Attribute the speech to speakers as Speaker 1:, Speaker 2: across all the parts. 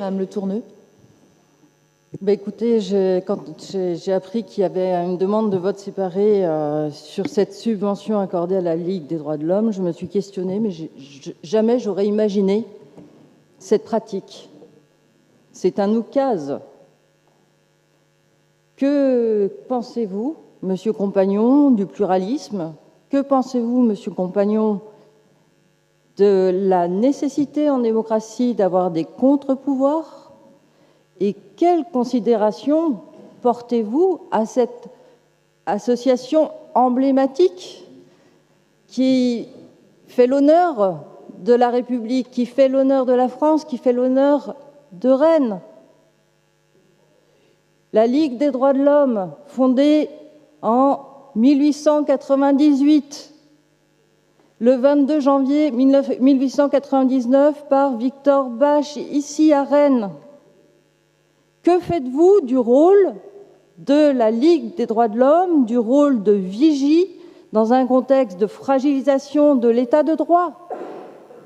Speaker 1: Madame Le Tourneux.
Speaker 2: Écoutez, quand j'ai appris qu'il y avait une demande de vote séparé sur cette subvention accordée à la Ligue des droits de l'homme, je me suis questionnée, mais jamais j'aurais imaginé cette pratique. C'est un oukase. Que pensez-vous, Monsieur Compagnon, du pluralisme? Que pensez-vous, Monsieur Compagnon, de la nécessité en démocratie d'avoir des contre-pouvoirs? Et quelle considération portez-vous à cette association emblématique qui fait l'honneur de la République, qui fait l'honneur de la France, qui fait l'honneur de Rennes? La Ligue des droits de l'homme, fondée en 1898, le 22 janvier 1899 par Victor Bache, ici à Rennes. Que faites-vous du rôle de la Ligue des droits de l'homme, du rôle de vigie dans un contexte de fragilisation de l'état de droit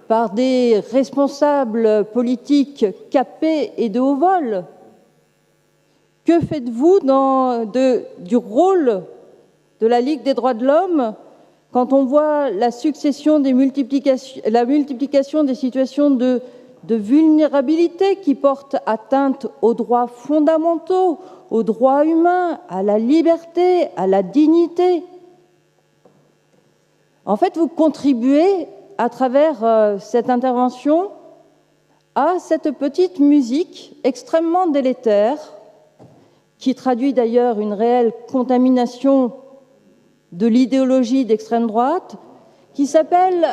Speaker 2: par des responsables politiques capés et de haut vol? Que faites-vous du rôle de la Ligue des droits de l'homme quand on voit la multiplication des situations de vulnérabilité qui portent atteinte aux droits fondamentaux, aux droits humains, à la liberté, à la dignité? En fait, vous contribuez à travers cette intervention à cette petite musique extrêmement délétère qui traduit d'ailleurs une réelle contamination de l'idéologie d'extrême droite qui s'appelle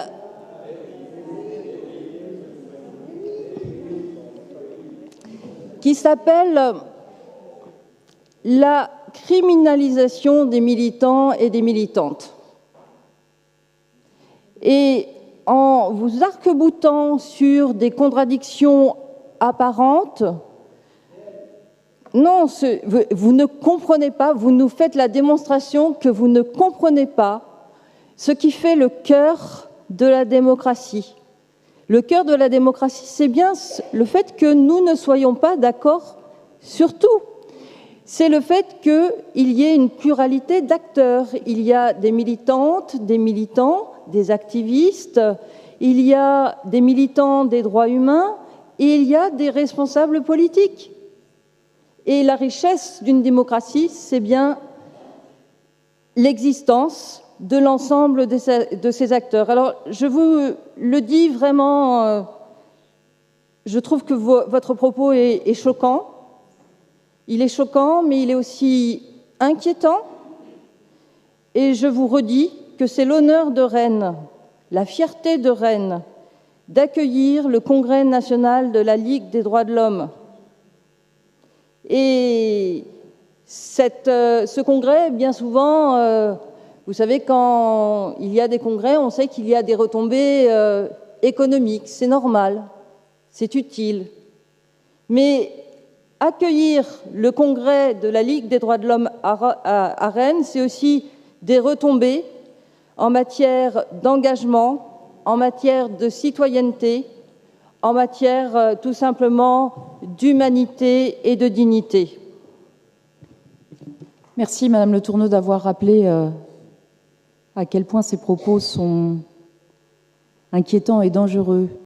Speaker 2: la criminalisation des militants et des militantes. Et en vous arc-boutant sur des contradictions apparentes, non, vous ne comprenez pas, vous nous faites la démonstration que vous ne comprenez pas ce qui fait le cœur de la démocratie. Le cœur de la démocratie, c'est bien le fait que nous ne soyons pas d'accord sur tout. C'est le fait qu'il y ait une pluralité d'acteurs. Il y a des militantes, des militants, des activistes, il y a des militants des droits humains et il y a des responsables politiques. Et la richesse d'une démocratie, c'est bien l'existence de l'ensemble de ces acteurs. Alors, je vous le dis vraiment, je trouve que votre propos est choquant. Il est choquant, mais il est aussi inquiétant. Et je vous redis que c'est l'honneur de Rennes, la fierté de Rennes, d'accueillir le Congrès national de la Ligue des droits de l'homme. Et ce congrès, bien souvent, vous savez, quand il y a des congrès, on sait qu'il y a des retombées économiques. C'est normal, c'est utile. Mais accueillir le congrès de la Ligue des droits de l'homme à Rennes, c'est aussi des retombées en matière d'engagement, en matière de citoyenneté, en matière tout simplement d'humanité et de dignité.
Speaker 1: Merci Madame Le Tourneux d'avoir rappelé à quel point ces propos sont inquiétants et dangereux.